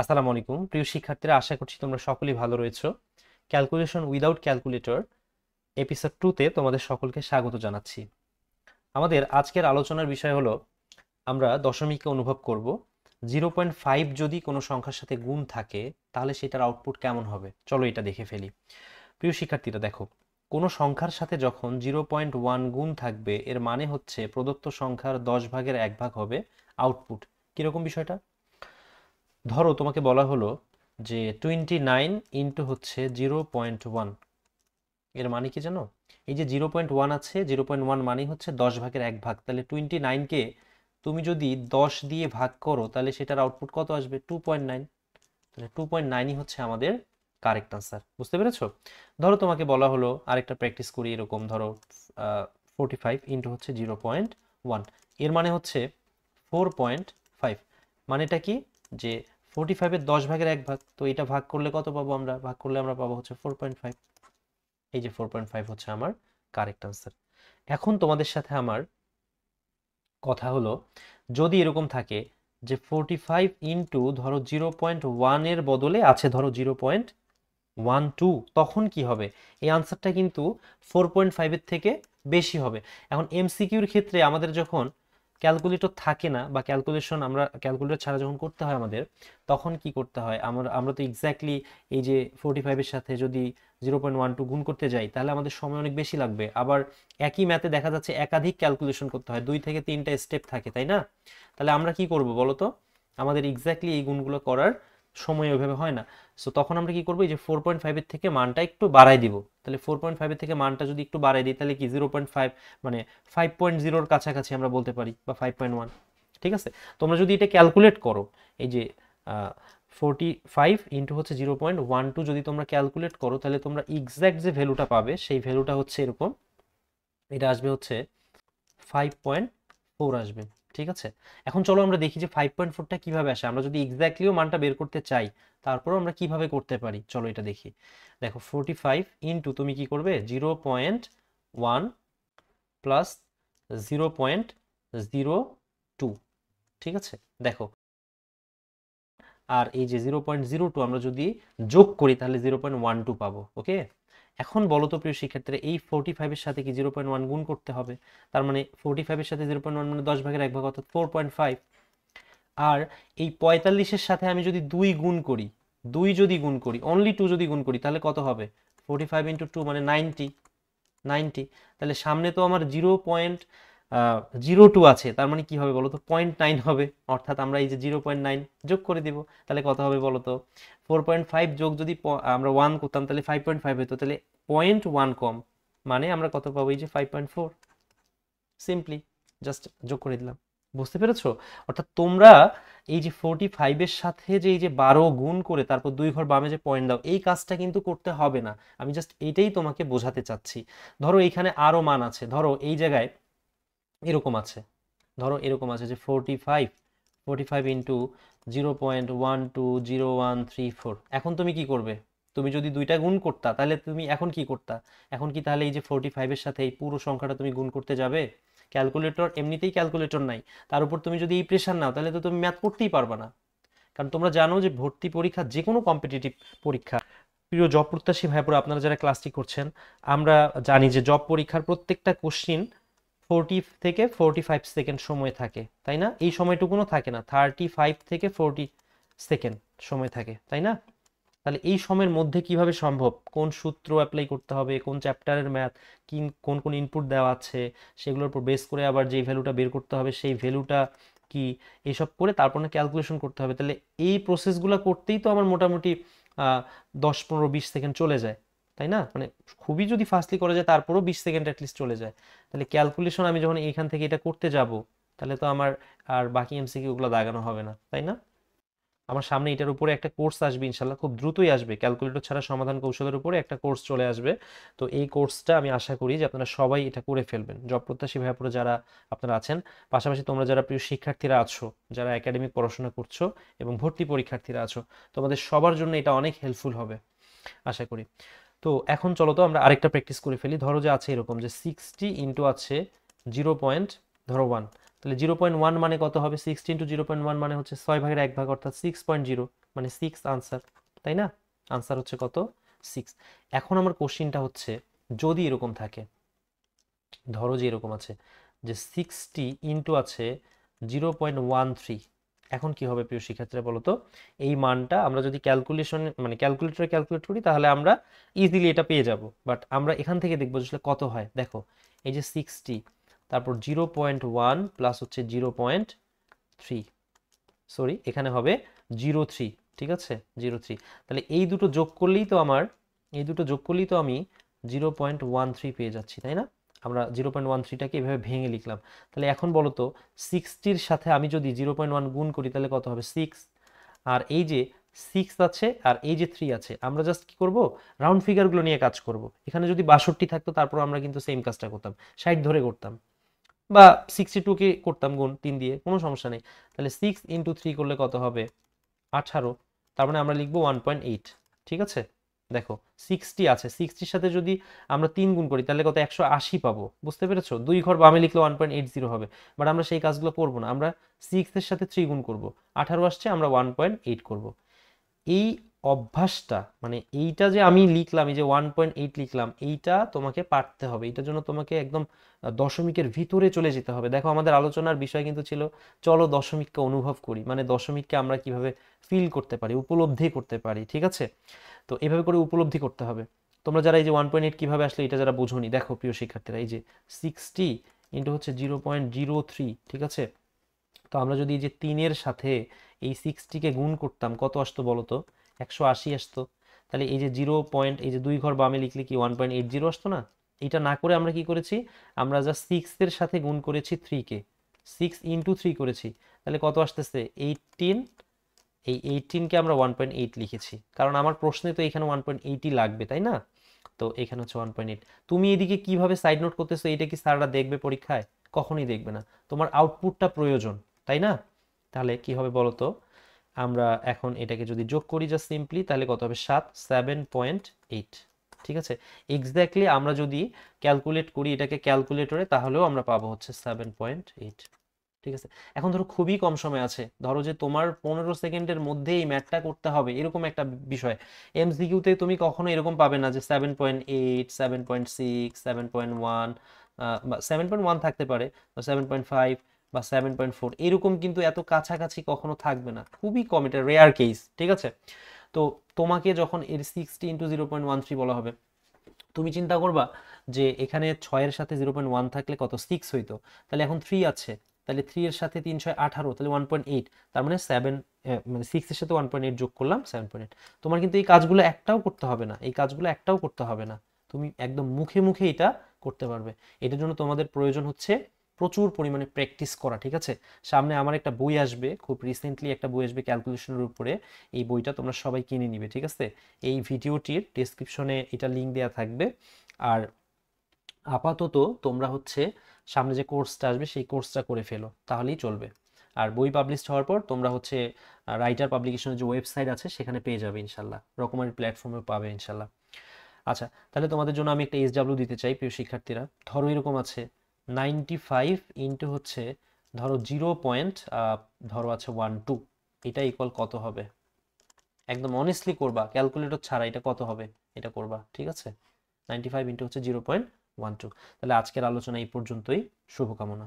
আসসালামু আলাইকুম প্রিয় শিক্ষার্থীরা, আশা করছি তোমরা সকলেই ভালো রয়েছো। ক্যালকুলেশন উইদাউট ক্যালকুলেটর এপিসোড 2 তে তোমাদের সকলকে স্বাগত জানাচ্ছি। আমাদের আজকের আলোচনার বিষয় হলো আমরা দশমিককে অনুভব করব। 0.5 যদি কোনো সংখ্যার সাথে গুণ থাকে তাহলে সেটার আউটপুট কেমন হবে, চলো এটা দেখে ফেলি। প্রিয় শিক্ষার্থীরা দেখো, কোনো সংখ্যার সাথে যখন 0.1 গুণ থাকবে এর মানে হচ্ছে প্রদত্ত সংখ্যার 10 ভাগের 1 ভাগ হবে আউটপুট। কিরকম বিষয়টা? ধরো তোমাকে বলা হলো যে 29 ইন্টু হচ্ছে 0.1, এর মানে কি জানো? এই যে 0.1 আছে, 0.1 মানে হচ্ছে 10 ভাগের 1 ভাগ। তাহলে 29কে তুমি যদি 10 দিয়ে ভাগ করো তাহলে সেটার আউটপুট কত আসবে? 2.9। তাহলে 2.9ই হচ্ছে আমাদের কারেক্ট আনসার। বুঝতে পেরেছো? ধরো তোমাকে বলা হলো আরেকটা প্র্যাকটিস করি, এরকম ধরো 45 ইন্টু হচ্ছে 0.1, এর মানে হচ্ছে 4.5। মানেটা কি? যে 45-এর 10 ভাগের 1 ভাগ, তো এটা ভাগ করলে কত পাবো? আমরা ভাগ করলে আমরা পাবো হচ্ছে 4.5। এই যে 4.5 হচ্ছে আমার কারেক্ট আনসার। এখন তোমাদের সাথে আমার কথা হলো, যদি এরকম থাকে যে 45 ইন্টু ধরো 0.1 এর বদলে আছে ধরো 0.12, তখন কি হবে? এই আনসারটা কিন্তু 4.5 এর থেকে বেশি হবে। এখন এমসিকিউর ক্ষেত্রে আমাদের যখন ক্যালকুলেটর থাকে না বা ক্যালকুলেশন আমরা ক্যালকুলেটর ছাড়া যখন করতে হয় আমাদের, তখন কি করতে হয়? আমরা তো এক্স্যাক্টলি এই যে 45 এর সাথে যদি 0.12 গুণ করতে যাই তাহলে আমাদের সময় অনেক বেশি লাগবে। আবার একই ম্যাথে দেখা যাচ্ছে একাধিক ক্যালকুলেশন করতে হয়, 2 থেকে 3টা স্টেপ থাকে, তাই না? তাহলে আমরা কি করব বলো তো? আমাদের এক্স্যাক্টলি এই গুণগুলো করার সময় ওইভাবে হয় না। সো তখন আমরা কি করবো? এই যে 4.5 এর থেকে মানটা একটু বাড়াই দিব। তাহলে 4.5 এর থেকে মানটা যদি একটু বাড়াই দিই তাহলে কি 0.5 মানে 5.0 এর কাছাকাছি আমরা বলতে পারি, বা 5.1। ঠিক আছে? তোমরা যদি এটা ক্যালকুলেট করো, এই যে 45 ইন্টু হচ্ছে 0.12 যদি তোমরা ক্যালকুলেট করো তাহলে তোমরা এক্স্যাক্ট যে ভ্যালুটা পাবে সেই ভ্যালুটা হচ্ছে এরকম, এটা আসবে হচ্ছে 5.4 আসবে। ঠিক আছে? এখন চলো আমরা দেখি যে 5.4টা কিভাবে আসে। আমরা যদি এক্স্যাক্টলিও মানটা বের করতে চাই তারপরও আমরা কিভাবে করতে পারি, চলো এটা দেখি। দেখো 45 ইন্টু তুমি কি করবে? 0.1 প্লাস 0.02। ঠিক আছে? দেখো, আর এই যে 0.02 আমরা যদি যোগ করি তাহলে 0.12 পাবো। ওকে, এখন বলো তো প্রিয় শিক্ষার্থীরা, এই 45 এর সাথে কি 0.1 গুণ করতে হবে? তার মানে 45 এর সাথে 0.1 মানে 10 ভাগের 1 ভাগ, অর্থাৎ 4.5। আর এই 45-এর সাথে আমি যদি 2 গুণ করি, 2 যদি গুণ করি, অনলি 2 যদি গুণ করি তাহলে কত হবে? 45 ইন্টু 2 মানে 90। তাহলে সামনে তো আমার 0.02 আছে, তার মানে কি হবে বলো তো? 0.9 হবে। অর্থাৎ আমরা এই যে 0.9 যোগ করে দিব, তাহলে কত হবে বলো তো? 4.5 যোগ যদি আমরা 1 করতাম তাহলে 5.5 হতো, তাহলে 0.1 কম, মানে আমরা কত পাবো? এই যে 5.4। সিম্পলি জাস্ট যোগ করে দিলাম। বুঝতে পেরেছো? অর্থাৎ তোমরা এই যে 45 এর সাথে যে এই যে 12 গুণ করে তারপর 2 ঘর বামে যে পয়েন্ট দাও, এই কাজটা কিন্তু করতে হবে না। আমি জাস্ট এইটাই তোমাকে বোঝাতে চাচ্ছি। ধরো এইখানে আরো মান আছে, ধরো এই জায়গায় এরকম আছে, ধরো এরকম আছে যে 45 ইন্টু 0.120134। এখন তুমি কি করবে? তুমি যদি দুইটা গুণ করতা তাহলে তুমি এখন কি করতা? এখন কি তাহলে এই যে 45 এর সাথে এই পুরো সংখ্যাটা তুমি গুণ করতে যাবে? ক্যালকুলেটর এমনিতেই ক্যালকুলেটর নাই, তার উপর তুমি যদি এই প্রেশার নাও তাহলে তো তুমি ম্যাথ করতেই পারবা না। কারণ তোমরা জানো যে ভর্তি পরীক্ষা, যে কোনো কম্পিটিটিভ পরীক্ষা, প্রিয় জব প্রত্যাশী ভাইপুরা আপনারা যারা ক্লাসটি করছেন, আমরা জানি যে জব পরীক্ষার প্রত্যেকটা কোশ্চিন 40 থেকে 45 সেকেন্ড সময় থাকে, তাই না? এই সময়টুকুনও থাকে না, 35 থেকে 40 সেকেন্ড সময় থাকে, তাই না? তাহলে এই সময়ের মধ্যে কিভাবে সম্ভব? কোন সূত্র অ্যাপ্লাই করতে হবে, কোন চ্যাপ্টারের ম্যাথ, কি কোন কোন ইনপুট দেওয়া আছে, সেগুলোর উপর বেস করে আবার যেই ভ্যালুটা বের করতে হবে সেই ভ্যালুটা কি, এসব করে তারপর না ক্যালকুলেশন করতে হবে। তাহলে এই প্রসেসগুলো করতেই তো আমার মোটামুটি 10, 15, 20 সেকেন্ড চলে যায়, তাই না? মানে খুবই যদি ফাস্টলি করা যায় তারপরও 20 সেকেন্ড অ্যাটলিস্ট চলে যায়। তাহলে ক্যালকুলেশন আমি যখন এইখান থেকে এটা করতে যাব তাহলে তো আমার আর বাকি এমসিকিউগুলো দাগানো হবে না, তাই না? আমার সামনে এটার উপরে একটা কোর্স আসবে, ইনশাল্লাহ খুব দ্রুতই আসবে, ক্যালকুলেটর ছাড়া সমাধান কৌশলের উপরে একটা কোর্স চলে আসবে। তো এই কোর্সটা আমি আশা করি যে আপনারা সবাই এটা করে ফেলবেন, জব প্রত্যাশী ভাইয়াপুরা যারা আপনারা আছেন। পাশাপাশি তোমরা যারা প্রিয় শিক্ষার্থীরা আছো, যারা একাডেমিক পড়াশোনা করছো এবং ভর্তি পরীক্ষার্থীরা আছো, তোমাদের সবার জন্য এটা অনেক হেল্পফুল হবে আশা করি। তো এখন চলো তো আমরা আরেকটা প্র্যাকটিস করে ফেলি। ধরো যে আছে এরকম যে 60 ইন্টু আছে 0.1, তাহলে 0.1 মানে কত হবে? 60 ইন্টু 0.1 মানে হচ্ছে 6 ভাগের 1 ভাগ, অর্থাৎ 6.0, মানে 6 আনসার, তাই না? আনসার হচ্ছে কত? 6। এখন আমার কোশ্চিনটা হচ্ছে, যদি এরকম থাকে, ধরো যে এরকম আছে যে 60 ইন্টু আছে 0.13, এখন কি হবে প্রিয় শিক্ষার্থীরা বলো তো? এই মানটা আমরা যদি ক্যালকুলেশন মানে ক্যালকুলেটরে ক্যালকুলেট করি তাহলে আমরা ইজিলি এটা পেয়ে যাব, বাট আমরা এখান থেকে দেখবো আসলে কত হয়। দেখো এই যে 60, তারপর 0.1 প্লাস হচ্ছে 0.3, সরি এখানে হবে 0.3, ঠিক আছে 0.3। তাহলে এই দুটো যোগ করলেই তো আমার, এই দুটো যোগ করলেই তো আমি 0.13 পেয়ে যাচ্ছি, তাই না? আমরা 0.13টাকে এভাবে ভেঙে লিখলাম। তাহলে এখন বলো তো 60-র সাথে আমি যদি 0.1 গুণ করি তাহলে কত হবে? 6। আর এই যে 6 আছে আর এই যে 3 আছে, আমরা জাস্ট কি করব? রাউন্ড ফিগারগুলো নিয়ে কাজ করব। এখানে যদি 62 থাকতো তারপর আমরা কিন্তু সেম কাজটা করতাম, 60 ধরে করতাম, বা 62কে করতাম গুণ 3 দিয়ে, কোনো সমস্যা নেই। তাহলে 6 ইন্টু 3 করলে কত হবে? 18। তার মানে আমরা লিখবো 1.8, ঠিক আছে? দেখো 60 আছে, 60-র সাথে যদি আমরা 3 গুণ করি তাহলে কত? 180 পাবো। বুঝতে পেরেছো? 2 ঘর বামে লিখলে 1.80 হবে, বাট আমরা সেই কাজগুলো করব না। আমরা 6-এর সাথে 3 গুণ করব, 18 আসছে, আমরা 1.8 করব। এই অভ্যাসটা, মানে এইটা যে আমি লিখলাম, এই যে 1.8 লিখলাম, এইটা তোমাকে পারতে হবে। এটার জন্য তোমাকে একদম দশমিকের ভিতরে চলে যেতে হবে। দেখো আমাদের আলোচনার বিষয় কিন্তু ছিল চলো দশমিককে অনুভব করি, মানে দশমিককে আমরা কিভাবে ফিল করতে পারি, উপলব্ধি করতে পারি, ঠিক আছে? তো এভাবে করে উপলব্ধি করতে হবে। তোমরা যারা এই যে 1.8 কিভাবে আসলে এটা যারা বোঝোনি, দেখো প্রিয় শিক্ষার্থীরা, এই যে 60 ইন্টু হচ্ছে 0.03, ঠিক আছে? তো আমরা যদি এই যে 3-এর সাথে এই 60কে গুণ করতাম কত আসতো বলো তো? 180 আসতো। তাহলে এই যে 0 পয়েন্ট, এই যে 2 ঘর বামে লিখলে কি 1.80 আসতো না? এটা না করে আমরা কি করেছি? আমরা যা 6-এর সাথে গুণ করেছি 3-কে, 6 ইন্টু 3 করেছি। তাহলে কত আসতেছে? 18। এই 18কে আমরা 1.8 লিখেছি, কারণ আমার প্রশ্নে তো এখানে 1.8ই লাগবে, তাই না? তো এখানে হচ্ছে 1.8। তুমি এদিকে কিভাবে সাইড নোট করতেছো, এটা কি স্যাররা দেখবে পরীক্ষায়? কখনোই দেখবে না। তোমার আউটপুটটা প্রয়োজন, তাই না? তাহলে কি হবে বলো তো? আমরা এখন এটাকে যদি যোগ করি জাস্ট সিম্পলি, তাহলে কত হবে? 7.8, ঠিক আছে? এক্স্যাক্টলি আমরা যদি ক্যালকুলেট করি এটাকে ক্যালকুলেটরে তাহলেও আমরা পাবো হচ্ছে 7.8, ঠিক আছে? এখন ধরো খুবই কম সময় আছে, ধরো যে তোমার 15 সেকেন্ডের মধ্যে এই ম্যাথটা করতে হবে, এরকম একটা বিষয়। এমসিকিউতে তুমি কখনো এরকম পাবে না যে 7.8, 7.6, 7.1, বা 7.1 থাকতে পারে, বা 7.5 বা 7.4, এরকম কিন্তু এত কাছাকাছি কখনো থাকবে না, খুবই কম, এটা রেয়ার কেস, ঠিক আছে? তো তোমাকে যখন এর 60 ইন্টু 0.13 বলা হবে, তুমি চিন্তা করবা যে এখানে 6-এর সাথে 0.1 থাকলে কত? 6 হইতো। তাহলে এখন 3 আছে, তাহলে 3 এর সাথে 3 6 18, তাহলে 1.8। তার মানে 7, মানে 6 এর সাথে 1.8 যোগ করলাম 7.8। তোমার কিন্তু এই কাজগুলো একটাও করতে হবে না, এই কাজগুলো একটাও করতে হবে না, তুমি একদম মুখে মুখে এটা করতে পারবে। এটার জন্য তোমাদের প্রয়োজন হচ্ছে প্রচুর পরিমাণে প্র্যাকটিস করা, ঠিক আছে? সামনে আমার একটা বই আসবে, খুব রিসেন্টলি একটা বই আসবে ক্যালকুলেশনের উপরে, এই বইটা তোমরা সবাই কিনে নিবে, ঠিক আছে? এই ভিডিওটির ডেসক্রিপশনে এটা লিংক দেওয়া থাকবে। আর আপাতত তোমরা হচ্ছে সামনে যে কোর্সটা আসবে সেই কোর্সটা করে ফেলো, তাহলেই চলবে। আর বই পাবলিশ হওয়ার পর তোমরা হচ্ছে রাইটার পাবলিকেশনের যে ওয়েবসাইট আছে সেখানে পেয়ে যাবে ইনশাল্লাহ, রকমারি প্ল্যাটফর্মে পাবে ইনশাল্লাহ। আচ্ছা, তাহলে তোমাদের জন্য আমি একটা SW দিতে চাই প্রিয় শিক্ষার্থীরা। ধরো এরকম আছে 95 ইন্টু হচ্ছে ধরো 0. ধরো আছে 12, এটা ইকুয়াল কত হবে? একদম অনেস্টলি করবা, ক্যালকুলেটর ছাড়া, এটা কত হবে এটা করবা, ঠিক আছে? 95 ইন্টু হচ্ছে 0.12। তাহলে আজকের আলোচনা এই পর্যন্তই, শুভকামনা।